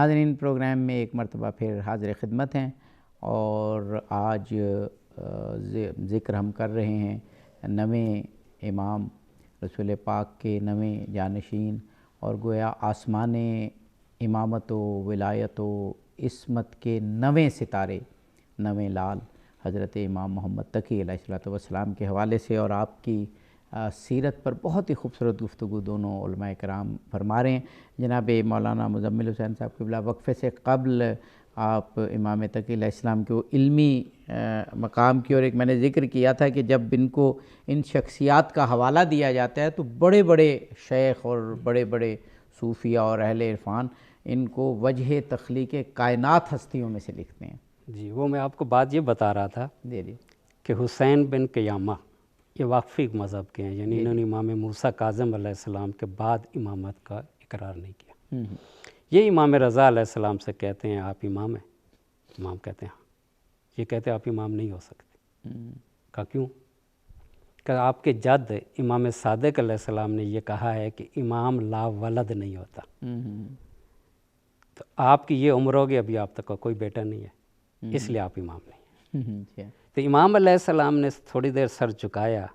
ناظرین، پروگرام میں ایک مرتبہ پھر حاضر خدمت ہیں، اور آج ذکر ہم کر رہے ہیں نویں امام رسول پاک کے نویں جانشین، اور گویا آسمان امامت و ولایت و عصمت کے نویں ستارے، نویں لال حضرت امام محمد تقی علیہ الصلوۃ والسلام کے حوالے سے، اور آپ کی سیرت پر بہت ہی خوبصورت گفتگو دونوں علماء کرام فرما رہے ہیں۔ جناب مولانا مزمل حسین صاحب قبلہ، وقفے سے قبل آپ امام تقی علیہ السلام کے وہ علمی مقام کی، اور ایک میں نے ذکر کیا تھا کہ جب ان کو ان شخصیات کا حوالہ دیا جاتا ہے تو بڑے بڑے شیخ اور بڑے بڑے صوفیہ اور اہل عرفان ان کو وجہ تخلیق کائنات ہستیوں میں سے لکھتے ہیں۔ جی، وہ میں آپ کو بات یہ بتا رہا تھا کہ حسین بن قیامہ یہ واقفی مذہب کے ہیں، یعنی انہوں نے امام موسیٰ کاظم علیہ السلام کے بعد امامت کا اقرار نہیں کیا۔ یہ امام رضا علیہ السلام سے کہتے ہیں آپ امام ہیں؟ امام کہتے ہیں ہاں۔ یہ کہتے ہیں آپ امام نہیں ہو سکتے۔ کہا کیوں؟ کہ آپ کے جد امام صادق علیہ السلام نے یہ کہا ہے کہ امام لا ولد نہیں ہوتا، تو آپ کی یہ عمر ہوگی ابھی آپ تک کا کوئی بیٹا نہیں ہے، اس لیے آپ امام نہیں ہیں۔ تو امام علیہ السلام نے تھوڑی دیر سر جھکایا،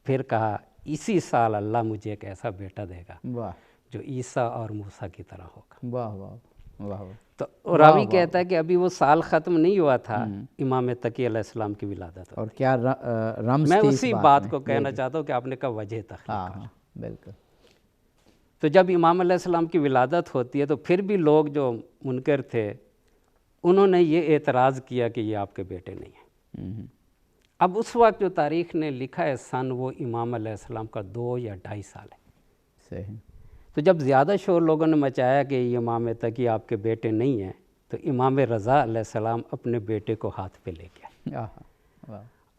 پھر کہا اسی سال اللہ مجھے ایک ایسا بیٹا دے گا جو عیسیٰ اور موسیٰ کی طرح ہوگا۔ واہ واہ واہ۔ تو راوی کہتا ہے کہ ابھی وہ سال ختم نہیں ہوا تھا امام تقی علیہ السلام کی ولادت، اور کیا رمز میں تھی اسی بات کو کہنا چاہتا ہوں کہ آپ نے کہا وجہ تخلیق۔ بالکل۔ تو جب امام علیہ السلام کی ولادت ہوتی ہے تو پھر بھی لوگ جو منکر تھے انہوں نے یہ اعتراض کیا کہ یہ آپ کے بیٹے نہیں ہیں۔ اب اس وقت جو تاریخ نے لکھا ہے سن، وہ امام علیہ السلام کا 2 یا 2.5 سال ہے۔ صحیح۔ تو جب زیادہ شور لوگوں نے مچایا کہ یہ امام تقی آپ کے بیٹے نہیں ہیں، تو امام رضا علیہ السلام اپنے بیٹے کو ہاتھ پہ لے گیا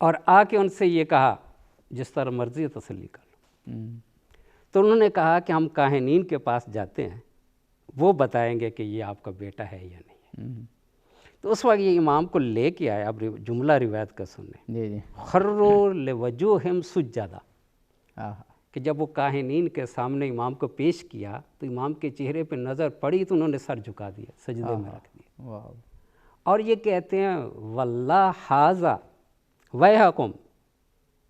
اور آ کے ان سے یہ کہا جس طرح مرضی تسلی کر لو۔ تو انہوں نے کہا کہ ہم کاہنین کے پاس جاتے ہیں، وہ بتائیں گے کہ یہ آپ کا بیٹا ہے یا نہیں ہے۔ تو اس وقت یہ امام کو لے کے آئے۔ اب جملہ روایت کا سنیں، خروا لوجوہہم سجدا، کہ جب وہ کاہنین کے سامنے امام کو پیش کیا تو امام کے چہرے پہ نظر پڑی تو انہوں نے سر جھکا دیا، سجدے میں رکھ دیا، اور یہ کہتے ہیں واللہ ھذا ویحکم،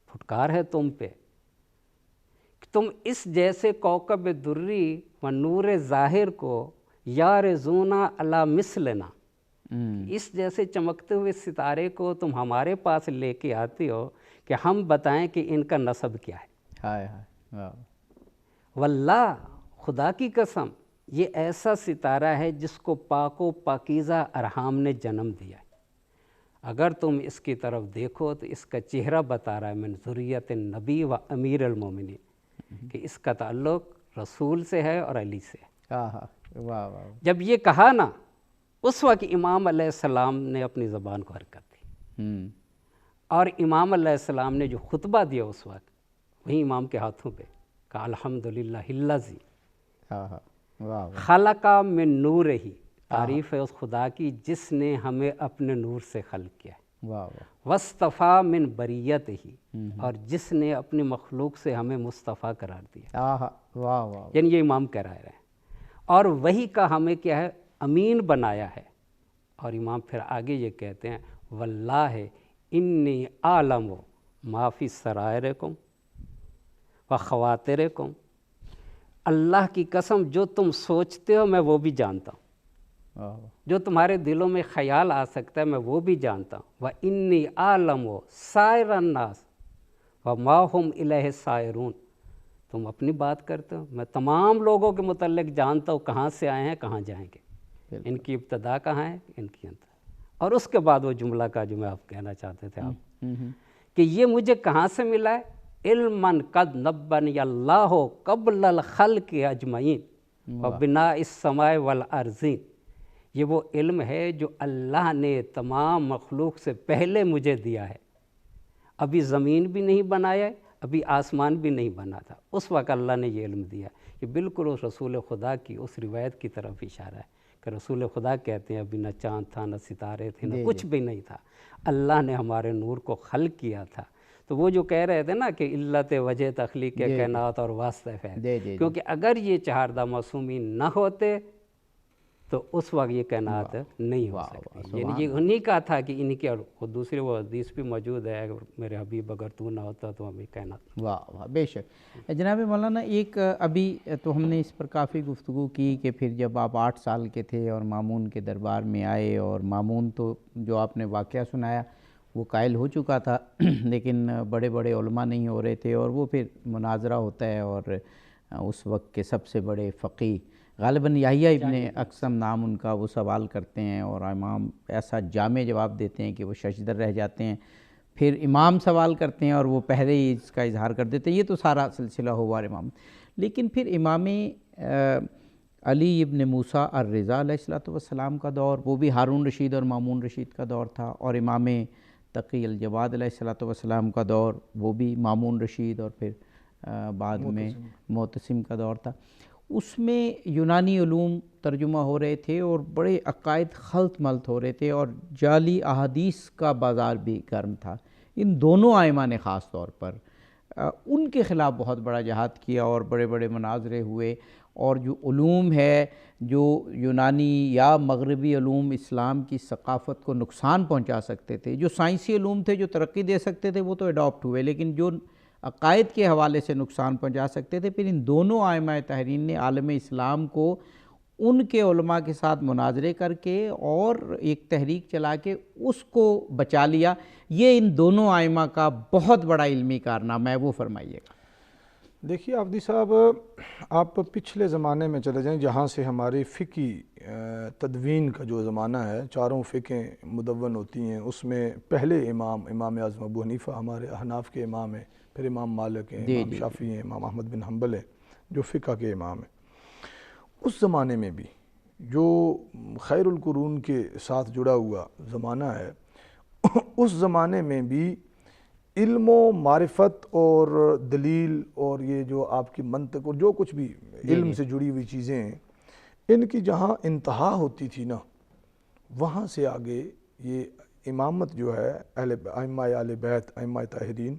پھٹکار ہے تم پہ کہ تم اس جیسے کوکب دری و نور ظاہر کو یارزونا علی مثلنا، اس جیسے چمکتے ہوئے ستارے کو تم ہمارے پاس لے کے آتے ہو کہ ہم بتائیں کہ ان کا نسب کیا ہے۔ واللہ، خدا کی قسم، یہ ایسا ستارہ ہے جس کو پاک و پاکیزہ ارحام نے جنم دیا ہے۔ اگر تم اس کی طرف دیکھو تو اس کا چہرہ بتا رہا ہے من ذریت نبی و امیر المومنین، کہ اس کا تعلق رسول سے ہے اور علی سے ہے۔ جب یہ کہا نا، اس وقت امام علیہ السلام نے اپنی زبان کو حرکت دی، اور امام علیہ السلام نے جو خطبہ دیا اس وقت وہی امام کے ہاتھوں پہ کہا الحمدللہ الذی خلق من نورہ، تعریف ہے اس خدا کی جس نے ہمیں اپنے نور سے خلق کیا ہے، واصطفیٰ من بریتہ، اور جس نے اپنی مخلوق سے ہمیں مصطفیٰ قرار دیا۔ یعنی یہ امام کہہ رہے ہیں، اور وہی کا ہمیں کیا ہے امین بنایا ہے۔ اور امام پھر آگے یہ کہتے ہیں واللہ انی اعلم ما فی سرائرکم و خواترکم، اللہ کی قسم جو تم سوچتے ہو میں وہ بھی جانتا ہوں، جو تمہارے دلوں میں خیال آ سکتا ہے میں وہ بھی جانتا ہوں۔ وانی اعلم سائر الناس وما ہم الیہ سائرون، تم اپنی بات کرتے ہو، میں تمام لوگوں کے متعلق جانتا ہوں کہاں سے آئے ہیں کہاں جائیں گے، ان کی ابتدا کہاں ہے ان کی انتہا۔ اور اس کے بعد وہ جملہ کا جو میں آپ کہنا چاہتے تھے آپ، کہ یہ مجھے کہاں سے ملا ہے، علماً قد نبنی اللہ قبل الخلق اجمعین وبناء السماء والارضین، یہ وہ علم ہے جو اللہ نے تمام مخلوق سے پہلے مجھے دیا ہے۔ ابھی زمین بھی نہیں بنایا ہے، ابھی آسمان بھی نہیں بنا تھا، اس وقت اللہ نے یہ علم دیا۔ یہ بالکل اس رسول خدا کی اس روایت کی طرف اشارہ ہے کہ رسول خدا کہتے ہیں ابھی نہ چاند تھا نہ ستارے تھے نہ کچھ بھی نہیں تھا، اللہ نے ہمارے نور کو خلق کیا تھا۔ تو وہ جو کہہ رہے تھے نا کہ علت وجہ تخلیق کائنات اور واسطہ ہے، کیونکہ اگر یہ چہاردہ معصومین نہ ہوتے تو اس وقت یہ کائنات نہیں ہو سکتی. یعنی یہ انہی کا تھا کہ انہی کے، اور دوسری وہ حدیث بھی موجود ہے، میرے حبیب اگر تو نہ ہوتا تو ہمیں کائنات. واہ واہ، بے شک. جناب مولانا ایک ابھی تو ہم نے اس پر کافی گفتگو کی کہ پھر جب آپ 8 سال کے تھے اور مامون کے دربار میں آئے، اور مامون تو جو آپ نے واقعہ سنایا وہ قائل ہو چکا تھا لیکن بڑے بڑے علماء نہیں ہو رہے تھے، اور وہ پھر مناظرہ ہوتا ہے، اور اس وقت کے سب سے بڑے فقیہ غالباً یحییٰ ابن اقسم نام ان کا، وہ سوال کرتے ہیں اور امام ایسا جامع جواب دیتے ہیں کہ وہ ششدر رہ جاتے ہیں. پھر امام سوال کرتے ہیں اور وہ پہلے ہی اس کا اظہار کر دیتے ہیں. یہ تو سارا سلسلہ ہوا امام. لیکن پھر امام علی ابن موسیٰ الرضا علیہ السلام کا دور، وہ بھی ہارون رشید اور مامون رشید کا دور تھا، اور امام تقی الجواد علیہ السلام کا دور، وہ بھی مامون رشید اور پھر بعد میں معتصم کا دور تھا. اس میں یونانی علوم ترجمہ ہو رہے تھے اور بڑے عقائد خلط ملط ہو رہے تھے، اور جعلی احادیث کا بازار بھی گرم تھا. ان دونوں ائمہ نے خاص طور پر ان کے خلاف بہت بڑا جہاد کیا، اور بڑے بڑے مناظرے ہوئے. اور جو علوم ہے، جو یونانی یا مغربی علوم اسلام کی ثقافت کو نقصان پہنچا سکتے تھے، جو سائنسی علوم تھے جو ترقی دے سکتے تھے، وہ تو اڈاپٹ ہوئے، لیکن جو عقائد کے حوالے سے نقصان پہنچا سکتے تھے، پھر ان دونوں ائمہ تحرین نے عالم اسلام کو ان کے علماء کے ساتھ مناظرے کر کے اور ایک تحریک چلا کے اس کو بچا لیا. یہ ان دونوں ائمہ کا بہت بڑا علمی کارنامہ ہے، وہ فرمائیے گا. دیکھیے عابدی صاحب، آپ پچھلے زمانے میں چلے جائیں جہاں سے ہماری فقہی تدوین کا جو زمانہ ہے، چاروں فقہیں مدون ہوتی ہیں، اس میں پہلے امام اعظم ابو حنیفہ ہمارے احناف کے امام ہیں، پھر امام مالک ہیں، امام شافعی ہیں، امام احمد بن حنبل ہیں جو فقہ کے امام ہیں. اس زمانے میں بھی جو خیر القرون کے ساتھ جڑا ہوا زمانہ ہے، اس زمانے میں بھی علم و معرفت اور دلیل اور یہ جو آپ کی منطق اور جو کچھ بھی علم سے جڑی ہوئی چیزیں ہیں، ان کی جہاں انتہا ہوتی تھی نا، وہاں سے آگے یہ امامت جو ہے ائمہ اہل بیت، ائمہ طاہرین،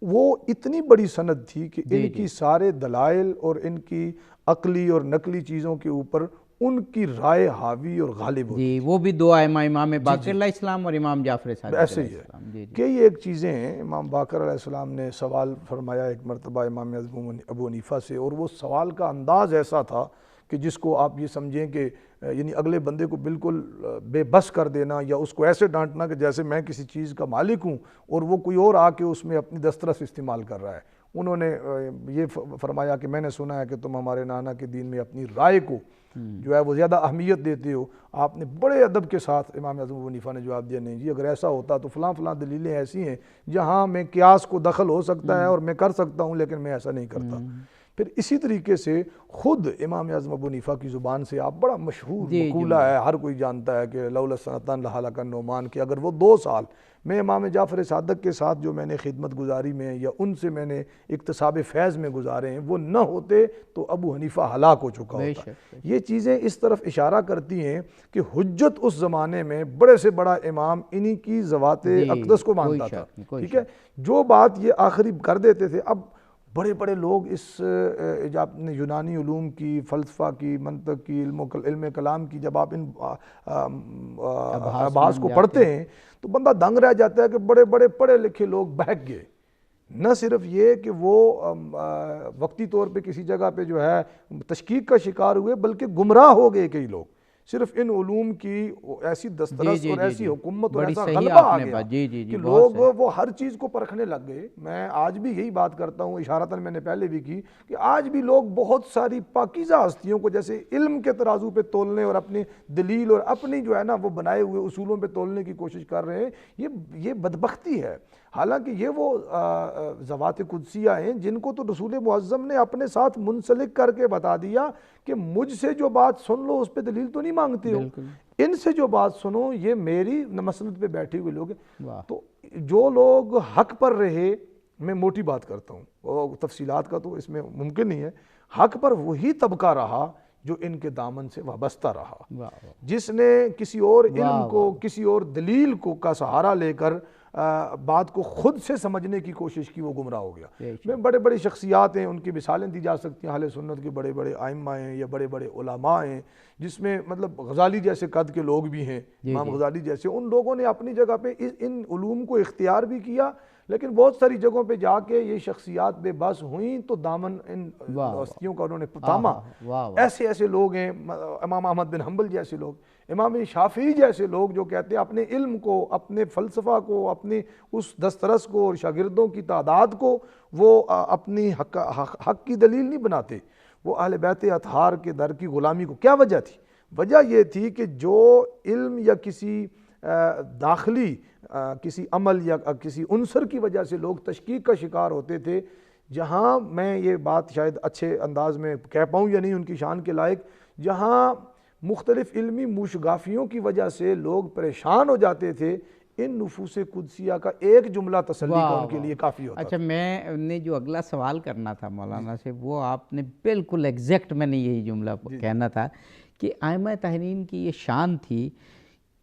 وہ اتنی بڑی سند تھی کہ ان کی سارے دلائل اور ان کی عقلی اور نقلی چیزوں کے اوپر ان کی رائے حاوی اور غالب ہوتی جی. وہ بھی دو ائمہ، امام باقر علیہ السلام اور امام جعفر صادق ایسے ہی ہے. کئی ایک چیزیں ہیں، امام باقر علیہ السلام نے سوال فرمایا ایک مرتبہ امام اعظم ابو حنیفہ سے، اور وہ سوال کا انداز ایسا تھا کہ جس کو آپ یہ سمجھیں کہ یعنی اگلے بندے کو بالکل بے بس کر دینا، یا اس کو ایسے ڈانٹنا کہ جیسے میں کسی چیز کا مالک ہوں اور وہ کوئی اور آ کے اس میں اپنی دسترس استعمال کر رہا ہے. انہوں نے یہ فرمایا کہ میں نے سنا ہے کہ تم ہمارے نانا کے دین میں اپنی رائے کو جو ہے وہ زیادہ اہمیت دیتے ہو. آپ نے بڑے ادب کے ساتھ امام اعظم ابو حنیفہ نے جواب دیا، نہیں جی، اگر ایسا ہوتا تو فلاں فلاں دلیلیں ایسی ہیں جہاں میں قیاس کو دخل ہو سکتا ہے اور میں کر سکتا ہوں، لیکن میں ایسا نہیں کرتا. پھر اسی طریقے سے خود امام اعظم ابو حنیفہ کی زبان سے آپ بڑا مشہور مقولہ ہے، ہر کوئی جانتا ہے کہ لولا سنتان لہلک النعمان، کہ اگر وہ 2 سال میں امام جعفر صادق کے ساتھ جو میں نے خدمت گزاری میں یا ان سے میں نے اکتساب فیض میں گزارے ہیں، وہ نہ ہوتے تو ابو حنیفہ ہلاک ہو چکا ہوتا. یہ چیزیں اس طرف اشارہ کرتی ہیں کہ حجت اس زمانے میں بڑے سے بڑا امام انہی کی ذوات اقدس کو مانتا تھا. ٹھیک ہے، جو بات یہ آخری کر دیتے تھے. اب بڑے بڑے لوگ اس یونانی علوم کی، فلسفہ کی، منطق کی، علم کلام کی، جب آپ ان ابحاث کو پڑھتے ہیں تو بندہ دنگ رہ جاتا ہے کہ بڑے بڑے پڑھے لکھے لوگ بہک گئے. نہ صرف یہ کہ وہ وقتی طور پہ کسی جگہ پہ جو ہے تشکیک کا شکار ہوئے، بلکہ گمراہ ہو گئے کئی لوگ. صرف ان علوم کی ایسی دسترس اور ایسی حکومت اور ایسا غلبہ آ گیا کہ لوگ وہ ہر چیز کو پرکھنے لگ گئے. میں آج بھی یہی بات کرتا ہوں، اشارتاً میں نے پہلے بھی کی، کہ آج بھی لوگ بہت ساری پاکیزہ ہستیوں کو جیسے علم کے ترازو پہ تولنے اور اپنی دلیل اور اپنی جو ہے نا وہ بنائے ہوئے اصولوں پہ تولنے کی کوشش کر رہے ہیں. یہ بدبختی ہے. حالانکہ یہ وہ ذوات قدسیہ ہیں جن کو تو رسول معظم نے اپنے ساتھ منسلک کر کے بتا دیا کہ مجھ سے جو بات سن لو اس پہ دلیل تو نہیں مانگتے ہو، ان سے جو بات سنو یہ میری مسند پہ بیٹھے ہوئے لوگ ہیں. تو جو لوگ حق پر رہے، میں موٹی بات کرتا ہوں، تفصیلات کا تو اس میں ممکن نہیں ہے، حق پر وہی طبقہ رہا جو ان کے دامن سے وابستہ رہا. جس نے کسی اور علم کو، کسی اور دلیل کو کا سہارا لے کر بات کو خود سے سمجھنے کی کوشش کی، وہ گمراہ ہو گیا. میں بڑے بڑی شخصیات ہیں، ان کی مثالیں دی جا سکتی ہیں، اہل سنت کے بڑے بڑے ائمہ ہیں یا بڑے بڑے علماء ہیں، جس میں مطلب غزالی جیسے قد کے لوگ بھی ہیں، امام غزالی جیسے. ان لوگوں نے اپنی جگہ پہ ان علوم کو اختیار بھی کیا، لیکن بہت ساری جگہوں پہ جا کے یہ شخصیات بے بس ہوئیں تو دامن ان ہستیوں کا انہوں نے تاما. ایسے ایسے لوگ ہیں، امام احمد بن حنبل جیسے لوگ، امام شافعی جیسے لوگ، جو کہتے ہیں اپنے علم کو، اپنے فلسفہ کو، اپنے اس دسترس کو اور شاگردوں کی تعداد کو وہ اپنی حق کی دلیل نہیں بناتے. وہ اہل بیت اطہار کے در کی غلامی کو. کیا وجہ تھی؟ وجہ یہ تھی کہ جو علم یا کسی داخلی کسی عمل یا کسی عنصر کی وجہ سے لوگ تشکیک کا شکار ہوتے تھے، جہاں میں یہ بات شاید اچھے انداز میں کہہ پاؤں یا نہیں ان کی شان کے لائق، جہاں مختلف علمی موشگافیوں کی وجہ سے لوگ پریشان ہو جاتے تھے، ان نفوس قدسیہ کا ایک جملہ تسلی کا ان کے لیے کافی ہوتا. اچھا، میں نے جو اگلا سوال کرنا تھا مولانا سے، وہ آپ نے بالکل ایگزیکٹ میں نے یہی جملہ کہنا تھا کہ ائمہ طاہرین کی یہ شان تھی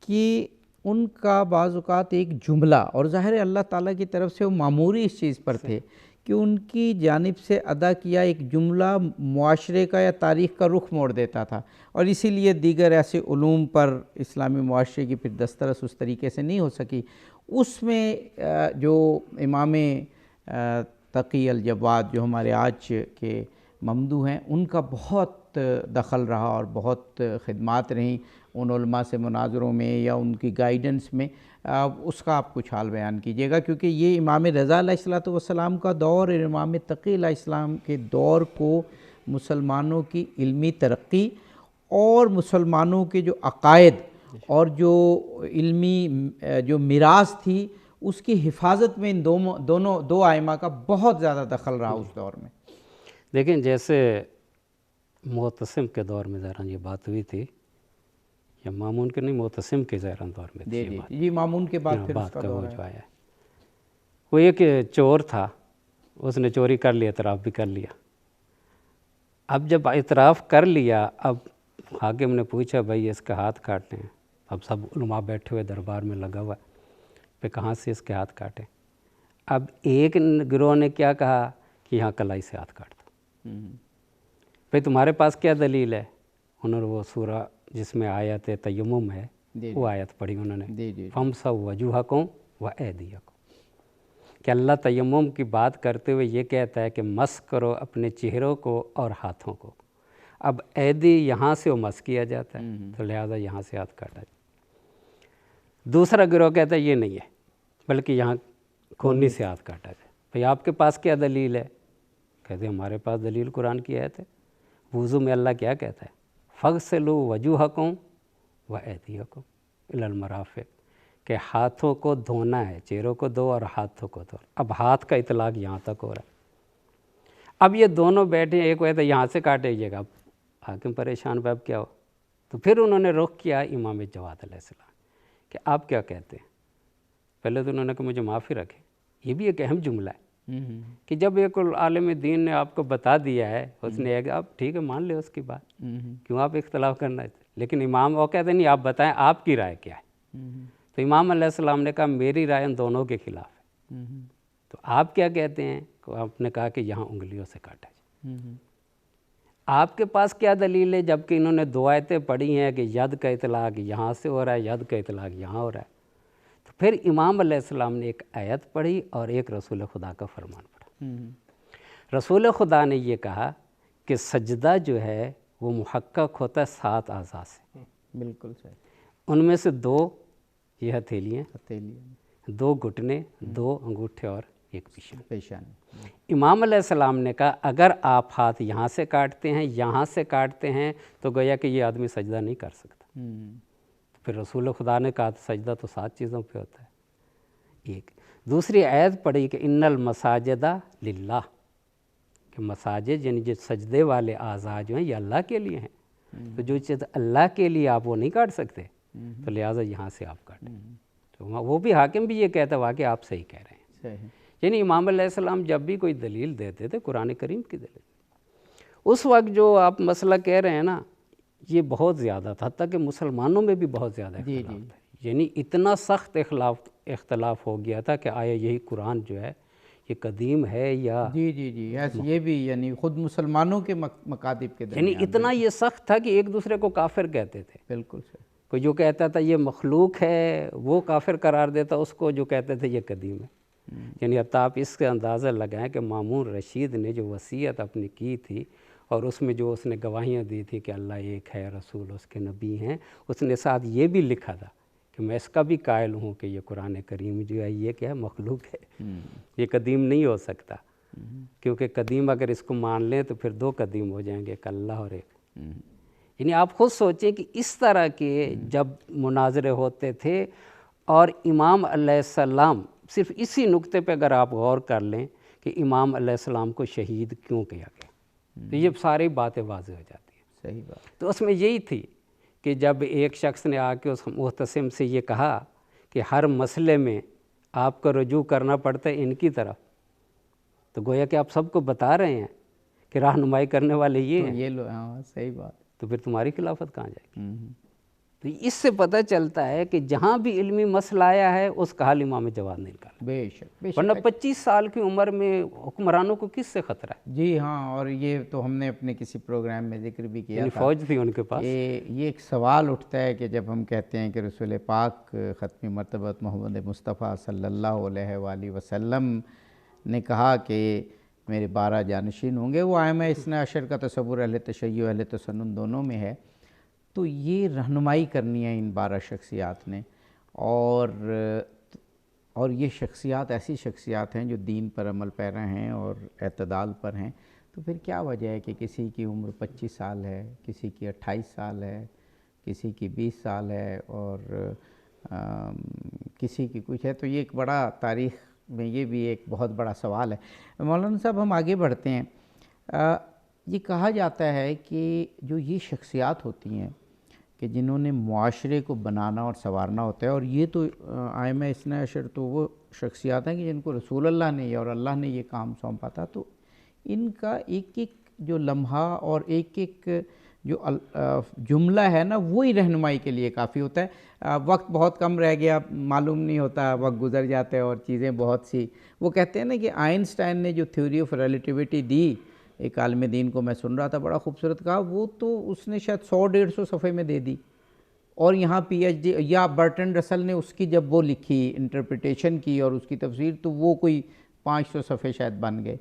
کہ ان کا بعض اوقات ایک جملہ، اور ظاہر اللہ تعالیٰ کی طرف سے وہ معموری اس چیز پر تھے کہ ان کی جانب سے ادا کیا ایک جملہ معاشرے کا یا تاریخ کا رخ موڑ دیتا تھا، اور اسی لیے دیگر ایسے علوم پر اسلامی معاشرے کی پھر دسترس اس طریقے سے نہیں ہو سکی. اس میں جو امام تقی الجواد جو ہمارے آج کے ممدوح ہیں، ان کا بہت دخل رہا اور بہت خدمات رہیں ان علماء سے مناظروں میں یا ان کی گائیڈنس میں. اس کا آپ کچھ حال بیان کیجئے گا، کیونکہ یہ امام رضا علیہ السلام کا دور اور امام تقی علیہ السلام کے دور کو مسلمانوں کی علمی ترقی اور مسلمانوں کے جو عقائد اور جو علمی جو میراث تھی اس کی حفاظت میں ان دو ائمہ کا بہت زیادہ دخل رہا اس دور میں. دیکھیں، جیسے معتصم کے دور میں ذرا یہ بات ہوئی تھی، یا مامون کے نہیں، معتصم کے ذرا دور میں تھی. جی مامون کے بعد پھر اس کا دور آیا. وہ ایک چور تھا، اس نے چوری کر لیا، اعتراف بھی کر لیا. اب جب اعتراف کر لیا، اب حاکم نے پوچھا بھائی اس کے ہاتھ کاٹنے ہیں. اب سب علماء بیٹھے ہوئے دربار میں لگا ہوا پہ کہاں سے اس کے ہاتھ کاٹیں. اب ایک گروہ نے کیا کہا کہ یہاں کلائی سے ہاتھ کاٹ دو. بھائی تمہارے پاس کیا دلیل ہے؟ انہوں نے وہ سورہ جس میں آیت تیمم ہے وہ آیت پڑھی انہوں نے، فَامْسَحُوا وُجُوهَكُمْ وَأَيْدِيَكُمْ، کہ اللہ تیمم کی بات کرتے ہوئے یہ کہتا ہے کہ مس کرو اپنے چہروں کو اور ہاتھوں کو. اب ایدی یہاں سے وہ مس کیا جاتا ہے تو لہٰذا یہاں سے ہاتھ کاٹا جاتا. دوسرا گروہ کہتا ہے یہ نہیں ہے، بلکہ یہاں کونی سے ہاتھ کاٹا جائے. بھئی آپ کے پاس کیا دلیل ہے؟ کہتے ہیں ہمارے پاس دلیل قرآن کی آیت ہے. وضو میں اللہ کیا کہتا ہے؟ فَاغْسِلُوا وَجُوهَكُمْ وَأَيْدِيَكُمْ إِلَى الْمَرَافِقِ، کہ ہاتھوں کو دھونا ہے، چہروں کو دھو اور ہاتھوں کو دھو. اب ہاتھ کا اطلاق یہاں تک ہو رہا ہے. اب یہ دونوں بیٹھے ہیں، ایک کہتا ہے یہاں سے کاٹے گا. اب حاکم پریشان، اب کیا ہو؟ تو پھر انہوں نے رخ کیا امام جواد علیہ السلام کہ آپ کیا کہتے ہیں. پہلے تو انہوں نے کہا مجھے معافی رکھیں. یہ بھی ایک اہم جملہ ہے کہ جب ایک عالم دین نے آپ کو بتا دیا ہے، اس نے ایک آپ ٹھیک ہے مان لے اس کی بات، کیوں آپ اختلاف کرنا ہے. لیکن امام وہ کہتے ہیں نہیں، آپ بتائیں آپ کی رائے کیا ہے. تو امام علیہ السلام نے کہا میری رائے ان دونوں کے خلاف ہے. تو آپ کیا کہتے ہیں؟ آپ نے کہا کہ یہاں انگلیوں سے کاٹا جائے. آپ کے پاس کیا دلیل ہے؟ جبکہ انہوں نے دو آیتیں پڑھی ہیں کہ ید کا اطلاق یہاں سے ہو رہا ہے، ید کا اطلاق یہاں ہو رہا ہے. تو پھر امام علیہ السلام نے ایک آیت پڑھی اور ایک رسول خدا کا فرمان پڑھا. رسول خدا نے یہ کہا کہ سجدہ جو ہے وہ محقق ہوتا ہے 7 اعضاء سے. بالکل صحیح. ان میں سے 2 یہ ہتھیلیاں، 2 گھٹنے، 2 انگوٹھے اور 1 پیشانی. امام علیہ السلام نے کہا اگر آپ ہاتھ یہاں سے کاٹتے ہیں، یہاں سے کاٹتے ہیں تو گویا کہ یہ آدمی سجدہ نہیں کر سکتا. پھر رسول خدا نے کہا سجدہ تو 7 چیزوں پہ ہوتا ہے. ایک دوسری آیت پڑھی کہ ان المساجد للہ، کہ مساجد یعنی جو سجدے والے اعضاء جو ہیں یہ اللہ کے لیے ہیں. تو جو چیز اللہ کے لیے آپ وہ نہیں کاٹ سکتے، تو لہٰذا یہاں سے آپ کاٹیں. تو وہ بھی حاکم بھی یہ کہتا ہوا کہ آپ صحیح کہہ رہے ہیں. یعنی امام علیہ السلام جب بھی کوئی دلیل دیتے تھے قرآن کریم کی دلیل. اس وقت جو آپ مسئلہ کہہ رہے ہیں نا یہ بہت زیادہ تھا، حتیٰ کہ مسلمانوں میں بھی بہت زیادہ اختلاف تھا، یعنی اتنا سخت اختلاف ہو گیا تھا کہ آیا یہی قرآن جو ہے یہ قدیم ہے یا ایسے یہ بھی یعنی خود مسلمانوں کے مکاتب کے درمیان یعنی اتنا یہ سخت تھا کہ ایک دوسرے کو کافر کہتے تھے. بالکل صحیح. کوئی جو کہتا تھا یہ مخلوق ہے وہ کافر قرار دیتا اس کو جو کہتے تھے یہ قدیم ہے. یعنی حتیٰ آپ اس کا اندازہ لگائیں کہ مامون رشید نے جو وصیت اپنی کی تھی اور اس میں جو اس نے گواہیاں دی تھی کہ اللہ ایک ہے، رسول اس کے نبی ہیں، اس نے ساتھ یہ بھی لکھا تھا کہ میں اس کا بھی قائل ہوں کہ یہ قرآن کریم جو ہے یہ کیا ہے، مخلوق ہے، یہ قدیم نہیں ہو سکتا، کیونکہ قدیم اگر اس کو مان لیں تو پھر دو قدیم ہو جائیں گے، ایک اللہ اور ایک. یعنی آپ خود سوچیں کہ اس طرح کے جب مناظرے ہوتے تھے اور امام علیہ السلام، صرف اسی نقطے پہ اگر آپ غور کر لیں کہ امام علیہ السلام کو شہید کیوں کیا گیا تو یہ ساری باتیں واضح ہو جاتی ہیں. صحیح بات. تو اس میں یہی تھی کہ جب ایک شخص نے آ کے اس محتسم سے یہ کہا کہ ہر مسئلے میں آپ کو رجوع کرنا پڑتا ہے ان کی طرف، تو گویا کہ آپ سب کو بتا رہے ہیں کہ رہنمائی کرنے والے یہ ہیں، یہ لو. صحیح بات. تو پھر تمہاری خلافت کہاں جائے گی؟ تو اس سے پتہ چلتا ہے کہ جہاں بھی علمی مسئلہ آیا ہے اس کا حل امام جواد نے نکالا. بے شک. ورنہ 25 سال کی عمر میں حکمرانوں کو کس سے خطرہ ہے؟ جی ہاں، اور یہ تو ہم نے اپنے کسی پروگرام میں ذکر بھی کیا تھا، فوج تھی ان کے پاس. یہ ایک سوال اٹھتا ہے کہ جب ہم کہتے ہیں کہ رسول پاک ختمی مرتبت محمد مصطفیٰ صلی اللہ علیہ وآلہ وسلم نے کہا کہ میرے 12 جانشین ہوں گے، وہ ائمہ اثنا عشر کا تصور اہل تشیع اہل تسنن دونوں میں ہے، تو یہ رہنمائی کرنی ہے ان 12 شخصیات نے، اور یہ شخصیات ایسی شخصیات ہیں جو دین پر عمل پیرا ہیں اور اعتدال پر ہیں. تو پھر کیا وجہ ہے کہ کسی کی عمر 25 سال ہے، کسی کی 28 سال ہے، کسی کی 20 سال ہے اور کسی کی کچھ ہے. تو یہ ایک بڑا تاریخ میں یہ بھی ایک بہت بڑا سوال ہے. مولانا صاحب ہم آگے بڑھتے ہیں. یہ کہا جاتا ہے کہ جو یہ شخصیات ہوتی ہیں کہ جنہوں نے معاشرے کو بنانا اور سنوارنا ہوتا ہے، اور یہ تو ائمہ اثنا عشر تو وہ شخصیات ہیں کہ جن کو رسول اللہ نے اور اللہ نے یہ کام سونپا تھا، تو ان کا ایک ایک جو لمحہ اور ایک ایک جو جملہ ہے نا وہی رہنمائی کے لیے کافی ہوتا ہے. وقت بہت کم رہ گیا، معلوم نہیں ہوتا، وقت گزر جاتا ہے اور چیزیں بہت سی. وہ کہتے ہیں نا کہ آئنسٹائن نے جو تھیوری آف ریلیٹیوٹی دی ایک عالم دین کو، میں سن رہا تھا، بڑا خوبصورت کہا، وہ تو اس نے شاید 100-150 صفحے میں دے دی، اور یہاں پی ایچ ڈی یا برٹن رسل نے اس کی جب وہ لکھی انٹرپریٹیشن کی اور اس کی تفسیر، تو وہ کوئی 500 صفحے شاید بن گئے.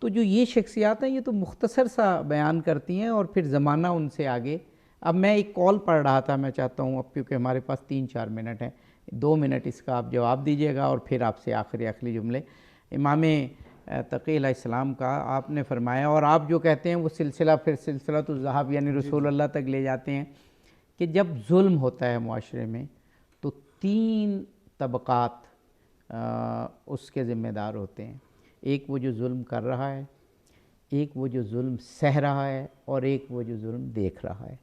تو جو یہ شخصیات ہیں یہ تو مختصر سا بیان کرتی ہیں اور پھر زمانہ ان سے آگے. اب میں ایک کال پڑھ رہا تھا، میں چاہتا ہوں اب کیونکہ ہمارے پاس 3-4 منٹ ہیں، 2 منٹ اس کا آپ جواب دیجیے گا اور پھر آپ سے آخری جملے. امام تقی علیہ السلام کا آپ نے فرمایا، اور آپ جو کہتے ہیں وہ سلسلہ پھر سلسلۃ الذھاب یعنی رسول اللہ تک لے جاتے ہیں، کہ جب ظلم ہوتا ہے معاشرے میں تو 3 طبقات اس کے ذمہ دار ہوتے ہیں. ایک وہ جو ظلم کر رہا ہے، ایک وہ جو ظلم سہ رہا ہے، اور ایک وہ جو ظلم دیکھ رہا ہے.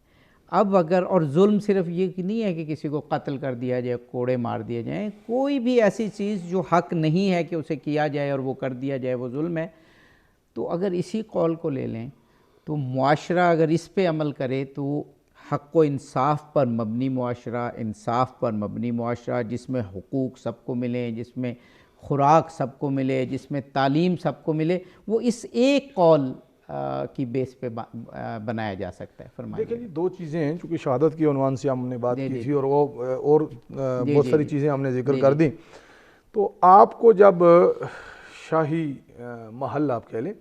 اب اگر، اور ظلم صرف یہ نہیں ہے کہ کسی کو قتل کر دیا جائے، کوڑے مار دیے جائیں، کوئی بھی ایسی چیز جو حق نہیں ہے کہ اسے کیا جائے اور وہ کر دیا جائے وہ ظلم ہے. تو اگر اسی قول کو لے لیں تو معاشرہ اگر اس پہ عمل کرے تو حق و انصاف پر مبنی معاشرہ، انصاف پر مبنی معاشرہ، جس میں حقوق سب کو ملیں، جس میں خوراک سب کو ملے، جس میں تعلیم سب کو ملے، وہ اس ایک قول کی بیس پہ بنایا جا سکتا ہے. فرمائیے. دیکھیں جی، 2 چیزیں ہیں، چونکہ شہادت کی عنوان سے ہم نے بات کی تھی اور بہت ساری چیزیں ہم نے ذکر کر دیں. تو آپ کو جب شاہی محل آپ کہہ لیں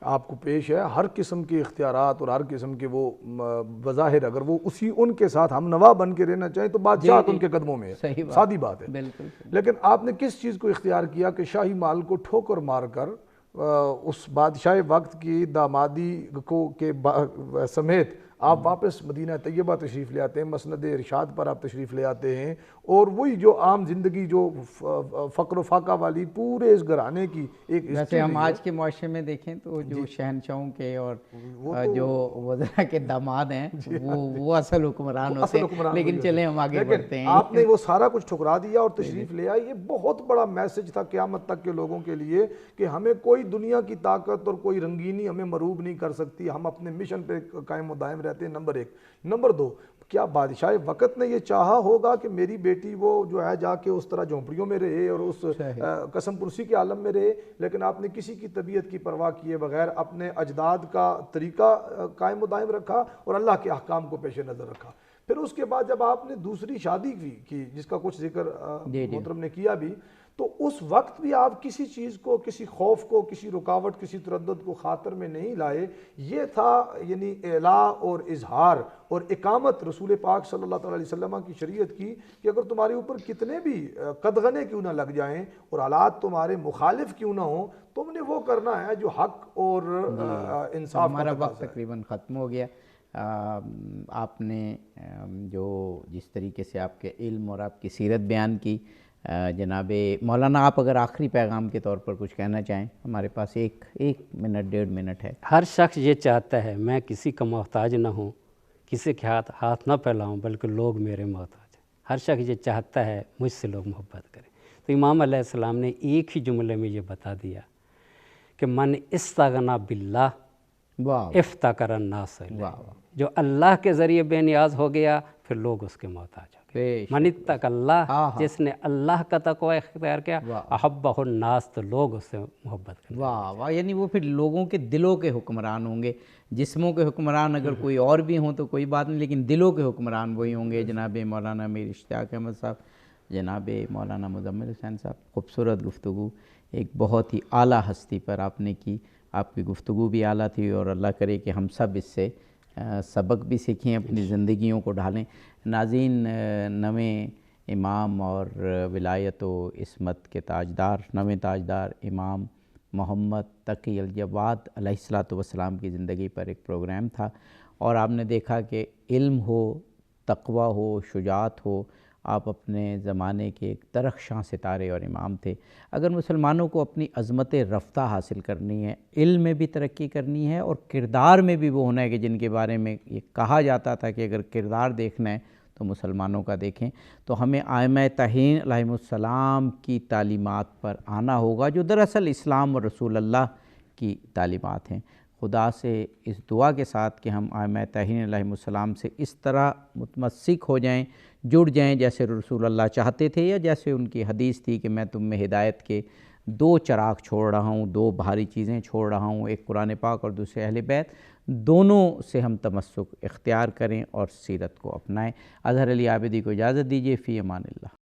آپ کو پیش ہے، ہر قسم کے اختیارات اور ہر قسم کے وہ بظاہر اگر وہ ان کے ساتھ ہم نوا بن کے رہنا چاہیں تو بادشاہت ان کے قدموں میں ہے، سادی بات ہے. لیکن آپ نے کس چیز کو اختیار کیا کہ شاہی محل کو ٹھوکر مار کر اس بادشاہ وقت کی دامادی کو کے سمیت آپ واپس مدینہ طیبہ تشریف لے آتے ہیں، مسند ارشاد پر آپ تشریف لے آتے ہیں، اور وہی جو عام زندگی جو فقر و فاقہ والی پورے اس گھرانے کی ایک جیسے ہم آج کے معاشرے میں دیکھیں تو جو شہنشاہوں کے اور جو وزراء کے داماد ہیں وہ اصل حکمران ہوتے ہیں. لیکن چلیں ہم آگے بڑھتے ہیں. آپ نے وہ سارا کچھ ٹھکرا دیا اور تشریف لے آئے. یہ بہت بڑا میسج تھا قیامت تک کے لوگوں کے لیے کہ ہمیں کوئی دنیا کی طاقت اور کوئی رنگینی ہمیں مروب نہیں کر سکتی، ہم اپنے مشن پہ قائم و دائم رہتے ہیں، نمبر 1۔ نمبر 2، کیا بادشاہ وقت نے یہ چاہا ہوگا کہ میری بیٹی وہ جو ہے جا کے اس طرح جھونپڑیوں میں رہے اور اس قسم پرسی کے عالم میں رہے، لیکن آپ نے کسی کی طبیعت کی پرواہ کیے بغیر اپنے اجداد کا طریقہ قائم و دائم رکھا اور اللہ کے احکام کو پیش نظر رکھا۔ پھر اس کے بعد جب آپ نے دوسری شادی کی جس کا کچھ ذکر محترم نے کیا بھی، تو اس وقت بھی آپ کسی چیز کو، کسی خوف کو، کسی رکاوٹ، کسی تردد کو خاطر میں نہیں لائے۔ یہ تھا یعنی اعلاء اور اظہار اور اقامت رسول پاک صلی اللہ علیہ وسلم کی شریعت کی، کہ اگر تمہارے اوپر کتنے بھی قدغنے کیوں نہ لگ جائیں اور حالات تمہارے مخالف کیوں نہ ہوں، تم نے وہ کرنا ہے جو حق اور انصاف۔ ہمارا وقت تقریباً ختم ہو گیا۔ آپ نے جو جس طریقے سے آپ کے علم اور آپ کی سیرت بیان کی، جناب مولانا آپ اگر آخری پیغام کے طور پر کچھ کہنا چاہیں، ہمارے پاس ایک منٹ 1.5 منٹ ہے۔ ہر شخص یہ چاہتا ہے میں کسی کا محتاج نہ ہوں، کسی کے ہاتھ نہ پھیلاؤں، بلکہ لوگ میرے محتاج ہیں۔ ہر شخص یہ چاہتا ہے مجھ سے لوگ محبت کریں۔ تو امام علیہ السلام نے ایک ہی جملے میں یہ بتا دیا کہ من استغنا باللہ افتقر الناس الیہ، جو اللہ کے ذریعے بے نیاز ہو گیا پھر لوگ اس کے محتاج ہو گئے۔ من اتقى اللہ، جس نے اللہ کا تقوی اختیار کیا، احبہ الناس، تو لوگ اس سے محبت کریں۔ واہ واہ، یعنی وہ پھر لوگوں کے دلوں کے حکمران ہوں گے۔ جسموں کے حکمران اگر کوئی اور بھی ہوں تو کوئی بات نہیں، لیکن دلوں کے حکمران وہی ہوں گے۔ جناب مولانا میر اشتیاق احمد صاحب، جناب مولانا مزمل حسین صاحب، خوبصورت گفتگو ایک بہت ہی اعلیٰ ہستی پر آپ نے کی۔ آپ کی گفتگو بھی اعلیٰ تھی اور اللہ کرے کہ ہم سب اس سے سبق بھی سیکھیں، اپنی زندگیوں کو ڈھالیں۔ ناظرین، نویں امام اور ولایت و عصمت کے تاجدار، نویں تاجدار امام محمد تقی الجواد علیہ السلام کی زندگی پر ایک پروگرام تھا، اور آپ نے دیکھا کہ علم ہو، تقوی ہو، شجاعت ہو، آپ اپنے زمانے کے ایک درخشاں ستارے اور امام تھے۔ اگر مسلمانوں کو اپنی عظمت رفتہ حاصل کرنی ہے، علم میں بھی ترقی کرنی ہے اور کردار میں بھی وہ ہونا ہے کہ جن کے بارے میں یہ کہا جاتا تھا کہ اگر کردار دیکھنا ہے تو مسلمانوں کا دیکھیں، تو ہمیں ائمہ طاہرین علیہم السلام کی تعلیمات پر آنا ہوگا، جو دراصل اسلام اور رسول اللہ کی تعلیمات ہیں۔ خدا سے اس دعا کے ساتھ کہ ہم ائمہ طاہرین علیہم السلام سے اس طرح متمسک ہو جائیں، جڑ جائیں جیسے رسول اللہ چاہتے تھے، یا جیسے ان کی حدیث تھی کہ میں تم میں ہدایت کے 2 چراغ چھوڑ رہا ہوں، 2 بھاری چیزیں چھوڑ رہا ہوں، ایک قرآن پاک اور دوسرے اہل بیت، دونوں سے ہم تمسک اختیار کریں اور سیرت کو اپنائیں۔ اظہر علی عابدی کو اجازت دیجیے، فی امان اللہ۔